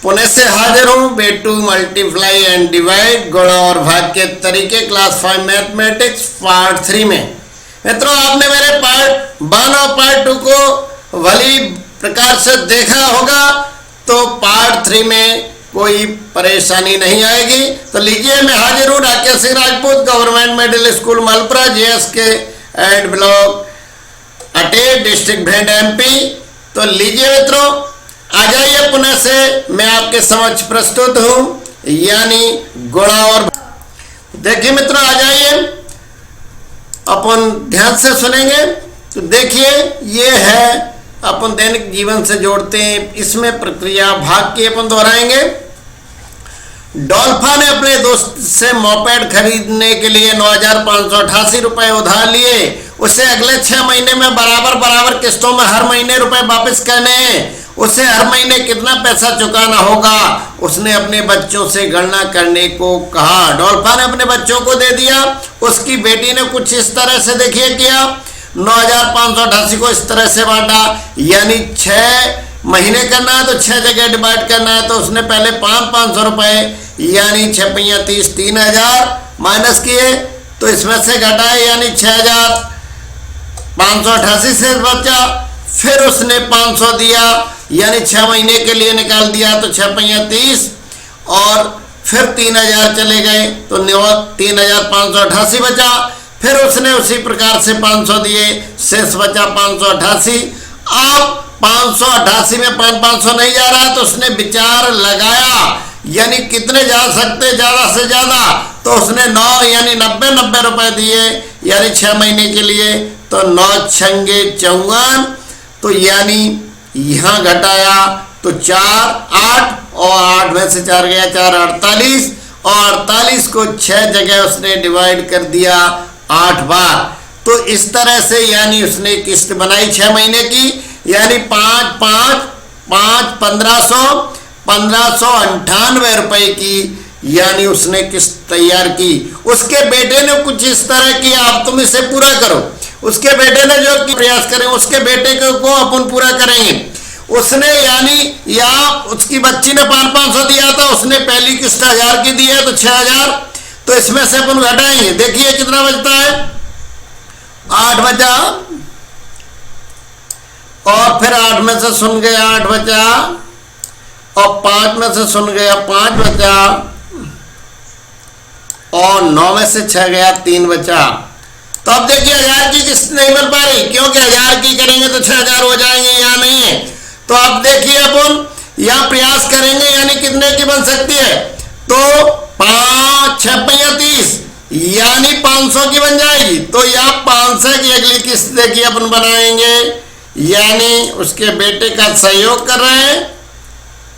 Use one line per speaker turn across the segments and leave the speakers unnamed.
पुणे से हाजिर हूँ बेटू मल्टीप्लाई एंड डिवाइड गुणा और भाग के तरीके क्लास 5 मैथमेटिक्स पार्ट 3 में। मित्रों, आपने मेरे पार्ट 1 और पार्ट 2 को भली प्रकार से देखा होगा, तो पार्ट 3 में कोई परेशानी नहीं आएगी। तो लीजिए, मैं हाजिर हूँ Rakesh Singh Rajput, government middle school Malpura, JSK and block Ater, district Bhind, MP। तो लीजिए मित्रों, आ जाइए पुनः से मैं आपके समक्ष प्रस्तुत हूँ, यानी गुणा और। देखिए मित्रों, आ जाइए, अपन ध्यान से सुनेंगे। तो देखिए, ये है अपन दैनिक जीवन से जोड़ते हैं, इसमें प्रक्रिया भाग की अपन दोहराएंगे। डॉल्फा ने अपने दोस्त से मोपेड खरीदने के लिए 9,588 रुपए उधार लिए। उसे अगले 6 महीने में बराबर किस्तों में हर महीने रुपए वापस करने हैं। उसे हर महीने कितना पैसा चुकाना होगा, उसने अपने बच्चों से गणना करने को कहा। डॉल्फा ने अपने बच्चों को दे दिया। उसकी बेटी ने कुछ इस तरह से देखिए किया, 9,588 को इस तरह से बांटा, यानी 6 महीने करना है तो 6 जगह डिवाइड करना है। तो उसने पहले 500 रुपए, यानी 6 पंया 30, 3,000 माइनस किए, तो इसमें से घटाए, यानी 6,588 से बचा। फिर उसने 500 दिया, यानी 6 महीने के लिए निकाल दिया, तो 6 पंया 30, और फिर 3,000 चले गए, तो 3,588 बचा। फिर उसने उसी प्रकार से 500 दिए, शेष बचा 588। अब 588 में 500 नहीं जा रहा, तो उसने विचार लगाया, यानी कितने जा सकते ज़्यादा से ज़्यादा। तो उसने 9 यानी 90 रुपए दिए, यानी 6 महीने के लिए। तो 9 छंगे 54, तो यानी यहाँ घटाया तो 4, 8, और 8 में से 4 गया, 4 48, और 48 को 6 जगह उसने डिवाइड कर दिया 8 बार। तो इस तरह से यानी उसने किस्त बनाई 6 महीने की, यानी 5, 5, 5, 1598 रुपए की, यानी उसने किस्त तैयार की। उसके बेटे ने कुछ इस तरह किया, अब तुम इसे पूरा करो। उसके बेटे ने जो प्रयास करें, उसके बेटे को अपन पूरा करेंगे। उसने यानी या उसकी बच्ची ने 500 दिया था, उसने पहली किस्त 1000 की दी है, तो 6,000। तो इसमें से अपन घटाएंगे, देखिए कितना बचता है, 8 बचा, और फिर 8 में से सुन गया 8 बचा, और 5 में से सुन गया 5 बचा, और 9 में से 6 गया 3 बचा। तो अब देखिए 1000 की किस्त नहीं मिल पा रही, क्योंकि 1000 की करेंगे तो 6,000 हो जाएंगे, यहाँ नहीं है। तो अब देखिए अपन यहाँ प्रयास करेंगे, यानी कितने की बन सकती है, तो 5, 6 पंया 30, यानी 500 की बन जाएगी। तो यहाँ 500 की अगली किस्त देखिए अपन बनाएंगे, यानी उसके बेटे का सहयोग कर रहे हैं,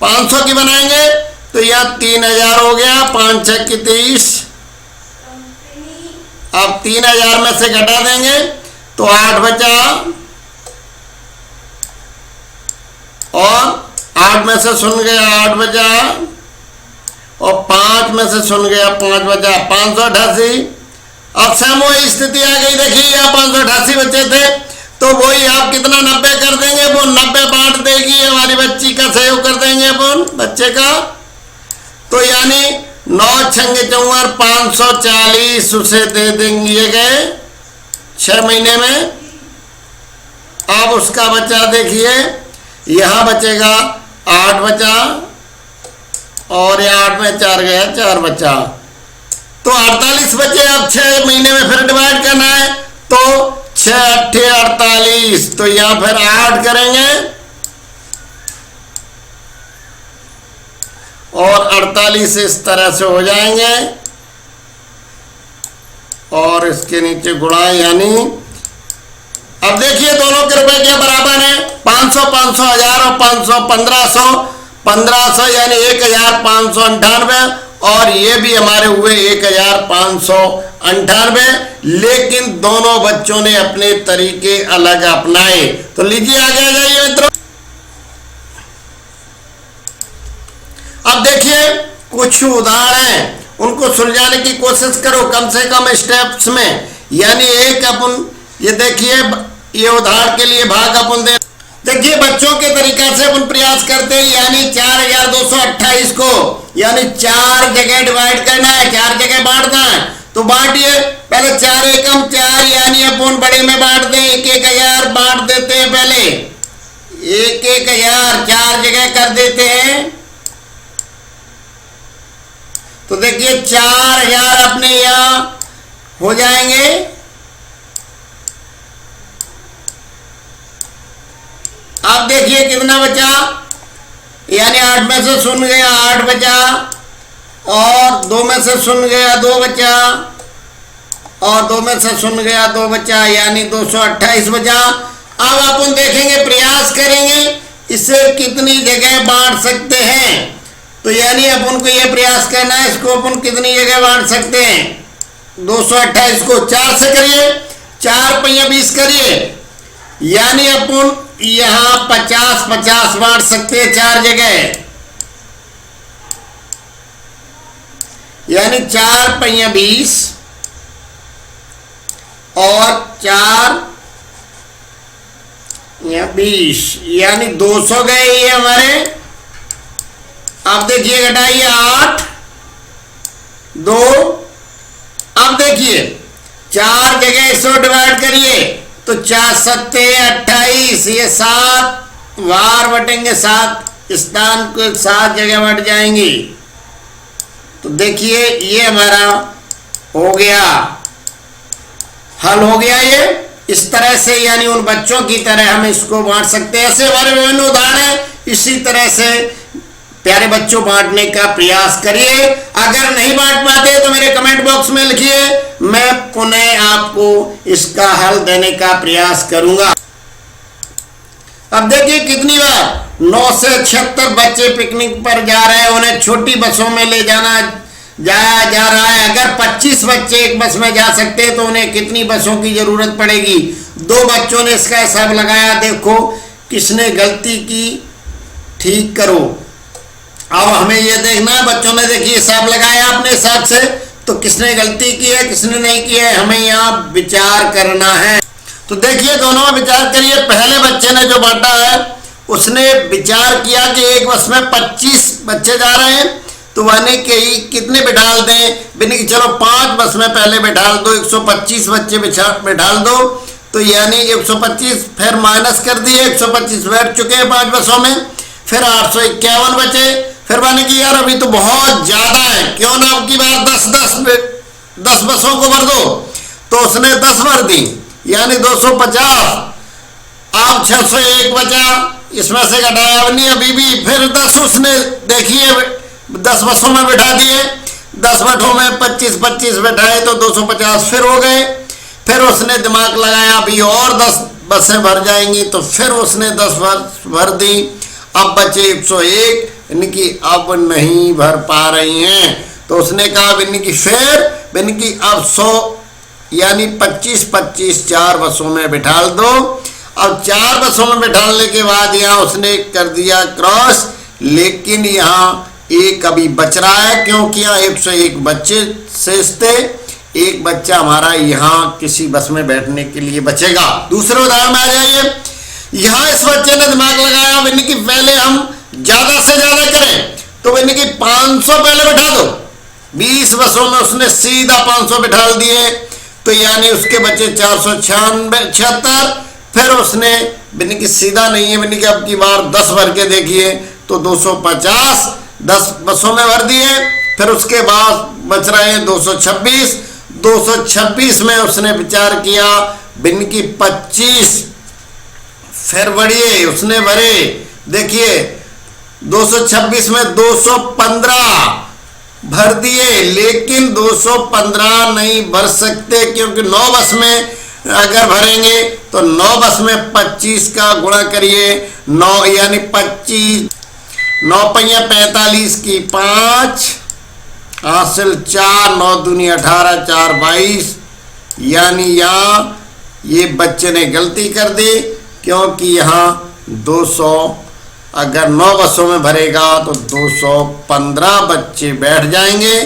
500 की बनाएंगे। तो यहाँ 3,000 हो गया, 5 6 की 30। अब 3,000 में से घटा देंगे, तो 8 बचा, और 8 में से सुन गया 8 बचा, और 5 में से सुन गया 5 बचा, 588। अब समूह स्थिति आ गई, देखिए यहाँ 588 बचे थे, तो वही आप कितना 90 कर देंगे, वो 90 बांट देगी, हमारी बच्ची का सहयोग कर देंगे अपन बच्चे का। तो यानी 9 छंगे 54, 540 उसे दे देंगे गए 6 महीने में। अब उसका बचा देखिए, यहाँ बचेगा 8 बचा, और यहाँ 8 में 4 गया, 4 बचा, तो 48 बचे। अब 6 महीने में फिर डिवाइड करना है, तो 6 8 48, तो यहाँ फिर 8 करेंगे, और 48 इस तरह से हो जाएंगे, और इसके नीचे गुणा, यानी अब देखिए दोनों के रुपए के बराबर है, 500, 500, 1000, और 500, 1500, यानी 1,598, और ये भी हमारे हुए 1,598। लेकिन दोनों बच्चों ने अपने तरीके अलग अपनाए। तो लीजिए आगे आ जाइए मित्रों। अब देखिए कुछ उदाहरण हैं, उनको सुलझाने की कोशिश करो कम से कम स्टेप्स में। यानी एक अपन ये देखिए, ये उदाहरण के लिए भाग अपन देखिए देखिए बच्चों के तरीका से अपन प्रयास करते हैं, यानी 4228 को यानी 4 जगह डिवाइड करना है, 4 जगह बांटना है। तो बांटिए, पहले 4 एकम 4 यानी अपन बड़े में बांट दें, 1,000 बांट देते हैं, पहले 1,000 4 जगह कर देते हैं। तो देखिए 4000 अपने यहां हो जाएंगे। अब देखिए कितना बचा, यानी 8 में से शून्य गया 8 बचा, और 2 में से शून्य गया 2 बचा, और 2 में से शून्य गया 2 बचा, यानी 228 बचा। अब अपन देखेंगे, प्रयास करेंगे इसे कितनी जगह बांट सकते हैं। तो यानी अपन को यह प्रयास करना है, इसको अपन कितनी जगह बांट सकते हैं। 228 को 4 से करिए, 4 पहिया 20 करिए, यानी अपन यहां 50-50 बांट सकते हैं 4 जगह, यानी 4 पहिया 20 और 4 या 20, यानी 200 गए ये हमारे। अब देखिए घटाइए 8 2। अब देखिए 4 जगह इसको डिवाइड करिए, तो 4 सत्ते 28, ये 7 बार बटेंगे, 7 स्थान को 7 जगह बट जाएंगी। तो देखिए ये हमारा हो गया, हल हो गया ये। इस तरह से यानी उन बच्चों की तरह हम इसको बांट सकते हैं। ऐसे हमारे विभिन्न उदाहरण हैं, इसी तरह से प्यारे बच्चों बांटने का प्रयास करिए। अगर नहीं बांट पाते तो मेरे कमेंट बॉक्स में लिखिए, मैं पुनः आपको इसका हल देने का प्रयास करूंगा। अब देखिए कितनी बार 9 से 76 बच्चे पिकनिक पर जा रहे हैं, उन्हें छोटी बसों में ले जाया जा रहा है। अगर 25 बच्चे एक बस में जा सकते हैं तो उन्हें कितनी बसों की जरूरत पड़ेगी। 2 बच्चों ने इसका हिसाब लगाया, देखो किसने गलती की, ठीक करो। अब हमें यह देखना है, बच्चों ने देखिए हिसाब लगाया अपने हिसाब से, तो किसने गलती की है किसने नहीं की है, हमें यहाँ विचार करना है। तो देखिए दोनों में विचार करिए। पहले बच्चे ने जो बांटा है उसने विचार किया कि एक बस में 25 बच्चे जा रहे हैं, तो यानी कि कितने बिठाल दें, यानी कि चलो 5 बस में पहले बिठाल दो, 125 बच्चे बिठाल दो। तो यानी 125 फिर माइनस कर दिए, 125 बैठ चुके हैं 5 बसों में, फिर 851 बचे। फिर माने कि यार अभी तो बहुत ज़्यादा है, क्यों ना अब की बार 10 बसों को भर दो। तो उसने 10 भर दी, यानी 250। अब 601 बचा, इसमें से घटाया नहीं अभी भी, फिर 10 उसने देखिए 10 बसों में बैठा दिए, 10 बसों में 25 बैठाए तो 250 फिर हो गए। फिर उसने दिमाग लगाया अभी और 10 बसें भर जाएंगी, तो फिर उसने 10 भर दी। अब बचे 101, यानी कि अब नहीं भर पा रही हैं, तो उसने कहा यानी कि फिर यानी कि अब 100 यानी 25 4 बसों में बिठाल दो। अब 4 बसों में बिठाने के बाद यहाँ उसने कर दिया क्रॉस, लेकिन यहाँ एक अभी बच रहा है, क्योंकि यहाँ 101 बच्चे शेष थे, एक बच्चा हमारा यहाँ किसी बस में बैठने के लिए बचेगा। दूसरे उदाहरण में आ जाइए। यहाँ इस बच्चे ने दिमाग लगाया यानी कि पहले हम ज्यादा से ज्यादा करें, तो यानी कि 500 पहले बैठा दो। 20 बसों में उसने सीधा 500 बिठा दिए, तो यानी उसके बचे 476। फिर उसने यानी कि सीधा नहीं है, यानी कि अब की बार 10 भर के देखिए तो 250 10 बसों में भर दिए। फिर उसके बाद बच रहे हैं 226 में उसने विचार किया यानी कि 25 फिर बढ़िए उसने भरे। देखिए 226 में 215 भर दिए, लेकिन 215 नहीं भर सकते, क्योंकि 9 बस में अगर भरेंगे तो 9 बस में 25 का गुणा करिए, 9 यानी 25 9 पहिया 45 की 5 हासिल 4 9 दूनी 18 4 22, यानी यहाँ ये बच्चे ने गलती कर दी, क्योंकि यहाँ 200 अगर 9 बसों में भरेगा तो 215 बच्चे बैठ जाएंगे,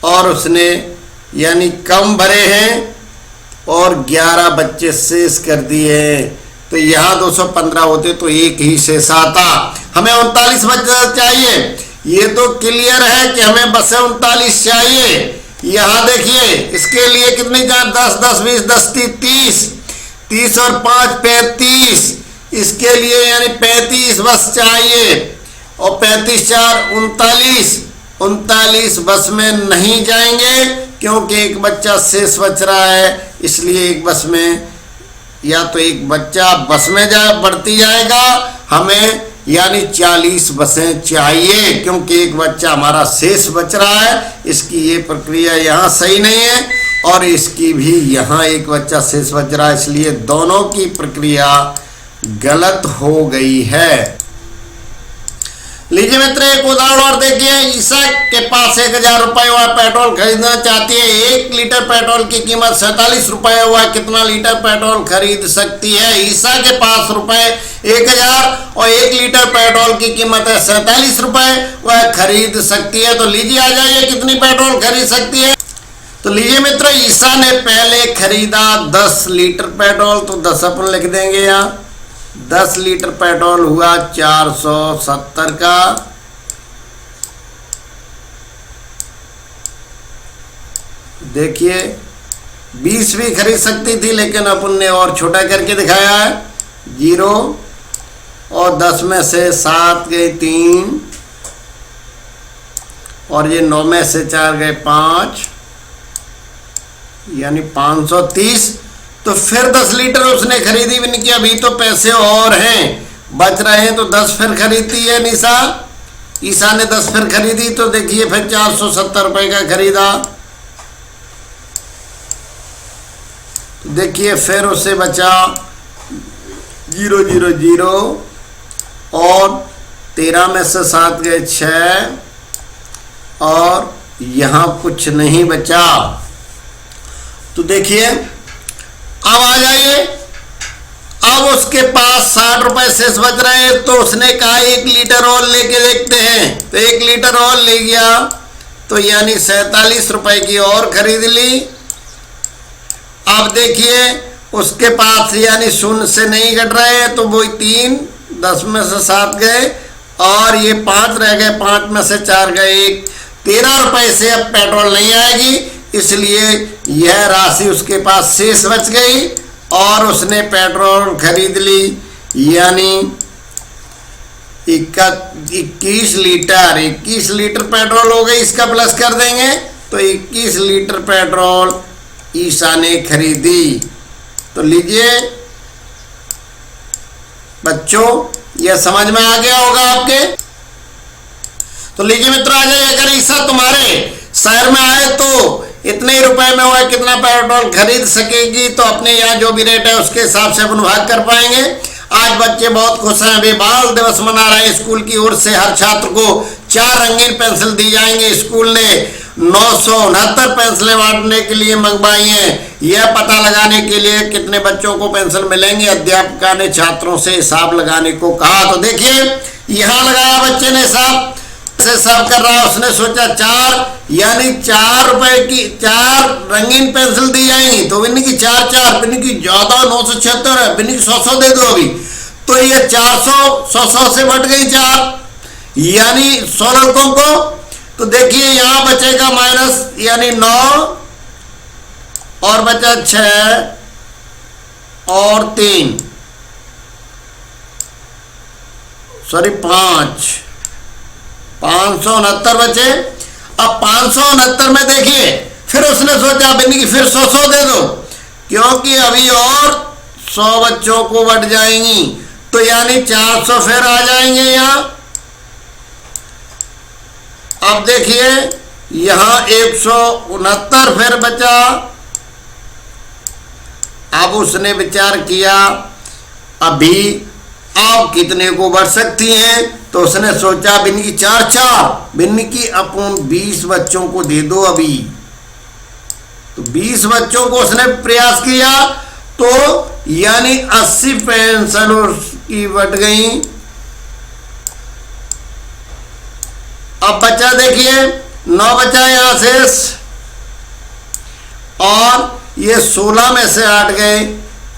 और उसने यानी कम भरे हैं और 11 बच्चे शेष कर दिए हैं। तो यहाँ 215 होते तो एक ही शेष आता। हमें 39 बचा चाहिए। ये तो क्लियर है कि हमें बस 39 चाहिए। यहाँ देखिए इसके लिए कितनी जान 10 10 20 10 30 30 और 5 35, इसके लिए यानी 35 बस चाहिए और 35 4 39, 39 बस में नहीं जाएंगे क्योंकि एक बच्चा शेष बच रहा है, इसलिए एक बस में या तो एक बच्चा बस में बढ़ती जाएगा। हमें यानी 40 बसें चाहिए क्योंकि एक बच्चा हमारा शेष बच रहा है। इसकी ये प्रक्रिया यहाँ सही नहीं है और इसकी भी यहाँ एक बच्चा शेष बच रहा है, इसलिए दोनों की प्रक्रिया गलत हो गई है। लीजिए मित्र एक उदाहरण और देखिए। ईसा के पास 1000 रुपये हुआ पेट्रोल खरीदना चाहती है। 1 लीटर पेट्रोल की कीमत 47 रुपये हुआ, कितना लीटर पेट्रोल खरीद सकती है? ईसा के पास रुपए 1000 और 1 लीटर पेट्रोल की कीमत है 47 रुपये, वह खरीद सकती है। तो लीजिए आ जाइए कितनी पेट्रोल खरीद सकती है। तो लीजिए मित्र ईसा ने पहले खरीदा 10 लीटर पेट्रोल, तो 10 अपन लिख देंगे यहाँ। 10 लीटर पेट्रोल हुआ 470 का। देखिए 20 भी खरीद सकती थी लेकिन अपन ने और छोटा करके दिखाया है। 0 और 10 में से 7 गए 3 और ये 9 में से 4 गए 5, यानी 530। तो फिर 10 लीटर उसने खरीदी भी नहीं किया, अभी तो पैसे और हैं बच रहे हैं, तो 10 फिर खरीदती है ईसा ने 10 फिर खरीदी। तो देखिए फिर 470 रुपये का खरीदा। तो देखिए फिर उससे बचा 0 0 0 और 13 में से 7 गए 6 और यहाँ कुछ नहीं बचा। तो देखिए अब आ जाइए। अब उसके पास 60 रुपए शेष बच रहे हैं, तो उसने कहा 1 लीटर और लेके देखते हैं। तो 1 लीटर और ले गया, तो यानी 47 रुपए की और खरीद ली। अब देखिए उसके पास यानी 0 से नहीं घट रहे हैं, तो वो 3, 10 में से 7 गए और ये 5 रह गए, 5 में से 4 गए 1, 13 रुपए से अब पेट्रोल नहीं आएगी, इसलिए यह राशि उसके पास शेष बच गई और उसने पेट्रोल खरीद ली। यानी 21 लीटर पेट्रोल हो गई। इसका प्लस कर देंगे तो 21 लीटर पेट्रोल ईसा ने खरीदी। तो लीजिए बच्चों यह समझ में आ गया होगा आपके। तो लीजिए मित्र आ जाइए, अगर ईसा तुम्हारे शहर में आए तो इतने ही रुपए में वह कितना पेट्रोल खरीद सकेगी, तो अपने यहाँ जो भी रेट है उसके हिसाब से अपन भाग कर पाएंगे। आज बच्चे बहुत खुश हैं, वे बाल दिवस मना रहे हैं। स्कूल की ओर से हर छात्र को 4 रंगीन पेंसिल दी जाएंगे। स्कूल ने 969 पेंसिलें बांटने के लिए मंगवाई हैं। यह पता लगाने के लिए कितने बच्चों को पेंसिल मिलेंगे, अध्यापिका ने छात्रों से हिसाब लगाने को कहा। तो देखिए यहाँ लगाया बच्चे ने हिसाब से हिसाब कर रहा है। उसने सोचा 4 यानी 4 रुपए की 4 रंगीन पेंसिल दी जाएंगी, तो बिन्नी की 4 बिन्नी की ज्यादा 976 है, बिन्नी की 100 दे दो अभी। तो ये 400 100 से बढ़ गई 4 यानी 100 लड़कों को। तो देखिए यहां बचेगा माइनस यानी 9 और बचा 6 और 3 सॉरी 569 बचे। अब 569 में देखिए फिर उसने सोचा बिन्नी की फिर 100 दे दो, क्योंकि अभी और 100 बच्चों को बढ़ जाएंगी, तो यानी 400 फिर आ जाएंगे यहाँ। अब देखिए यहाँ 169 फिर बचा। अब उसने विचार किया अभी आप कितने को बढ़ सकती हैं, तो उसने सोचा बिन्नी की 4 बिन्नी की अपन 20 बच्चों को दे दो अभी। तो 20 बच्चों को उसने प्रयास किया, तो यानी 80 पेंसिल की बढ़ गई। अब बचा देखिए 9 बचा यहां शेष और ये 16 में से 8 गए,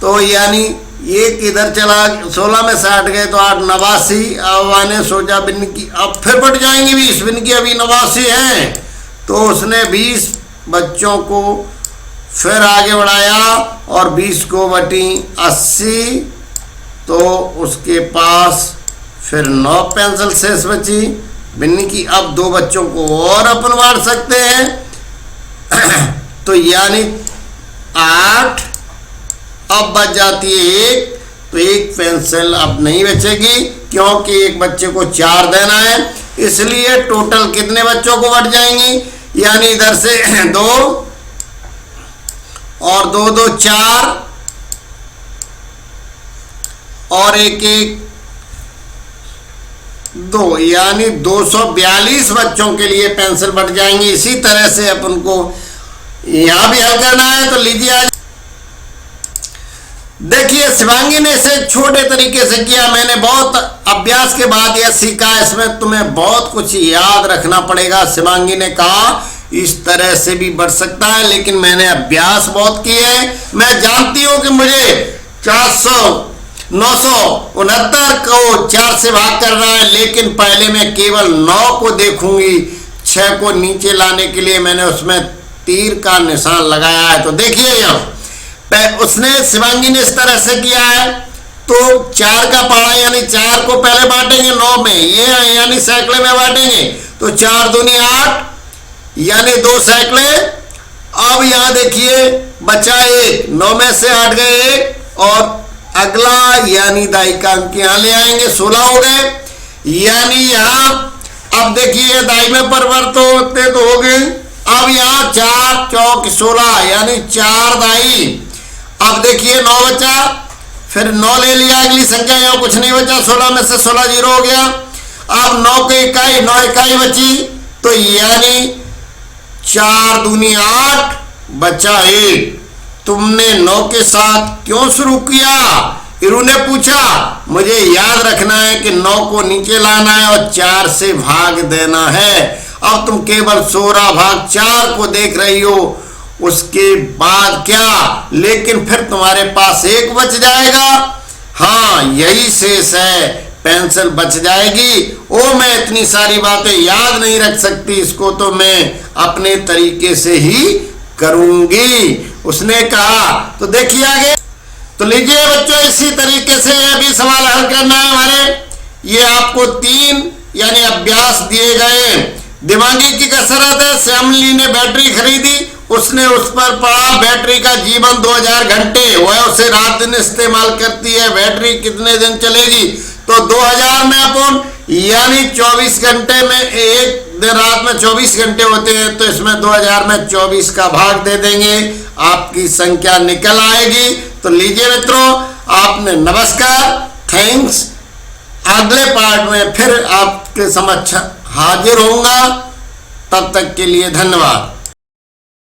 तो यानी एक इधर चला, 16 में से 8 गए तो 8 89। अब आने सोचा बिन की अब फिर बढ़ जाएंगी 20, बिन की अभी 89 हैं, तो उसने 20 बच्चों को फिर आगे बढ़ाया और 20 को बटी 80, तो उसके पास फिर 9 पेंसिल शेष बची। बिन्नी की अब 2 बच्चों को और अपन बांट सकते हैं तो यानी 8, अब बच जाती है 1, तो 1 पेंसिल अब नहीं बचेगी क्योंकि एक बच्चे को 4 देना है, इसलिए टोटल कितने बच्चों को बट जाएंगी, यानी इधर से 2 और 2 2 4 और 1 1 2, यानी 242 बच्चों के लिए पेंसिल बट जाएंगी। इसी तरह से अपन को यहां भी हल करना है। तो लीजिए आज देखिए, शिवांगी ने इसे छोटे तरीके से किया। मैंने बहुत अभ्यास के बाद यह सीखा, इसमें तुम्हें बहुत कुछ याद रखना पड़ेगा। शिवांगी ने कहा इस तरह से भी बढ़ सकता है, लेकिन मैंने अभ्यास बहुत किए हैं। मैं जानती हूं कि मुझे 969 को 4 से भाग करना है, लेकिन पहले मैं केवल 9 को देखूंगी। 6 को नीचे लाने के लिए मैंने उसमें तीर का निशान लगाया है। तो देखिए यहाँ उसने शिवांगी ने इस तरह से किया है। तो 4 का पहाड़ा यानी 4 को पहले बांटेंगे 9 में, ये यानी सैकड़े में बांटेंगे, तो 4 दूनी 8 यानी 2 सैकड़े। अब यहाँ देखिए बचा 1, 9 में से 8 गए 1 और अगला यानी दाई का अंक यहाँ ले आएंगे, 16 हो गए। यानी यहाँ अब देखिए दाई में परिवर्तन होते तो हो गए। अब यहाँ 4 चौक 16 यानी 4 दाई। अब देखिए 9 बचा, फिर 9 ले लिया, अगली संख्या यहाँ कुछ नहीं बचा, 16 में से 16 0 हो गया। अब 9 को इकाई 9 इकाई बची, तो यानी 4 दूनी 8 बचा 1। तुमने 9 के साथ क्यों शुरू किया? इरू ने पूछा। मुझे याद रखना है कि 9 को नीचे लाना है और 4 से भाग देना है। अब तुम केवल 16 भाग 4 को देख रही हो, उसके बाद क्या, लेकिन फिर तुम्हारे पास 1 बच जाएगा। हाँ यही शेष है, पेंसिल बच जाएगी। ओ मैं इतनी सारी बातें याद नहीं रख सकती, इसको तो मैं अपने तरीके से ही करूंगी, उसने कहा। तो देखिए आगे। तो लीजिए बच्चों, इसी तरीके से अभी सवाल हल करना है हमारे। ये आपको 3 यानी अभ्यास दिए गए। दिमागी की कसरत है। श्यामली ने बैटरी खरीदी, उसने उस पर पड़ा। बैटरी का जीवन 2000 घंटे, वह उसे रात दिन इस्तेमाल करती है। बैटरी कितने दिन चलेगी? तो 2000 में अपन यानी 24 घंटे में, एक दिन रात में 24 घंटे होते हैं, तो इसमें 2000 में 24 का भाग दे देंगे, आपकी संख्या निकल आएगी। तो लीजिए मित्रों, आपने नमस्कार, थैंक्स। अगले पार्ट में फिर आपके समक्ष हाजिर होऊंगा, तब तक के लिए धन्यवाद।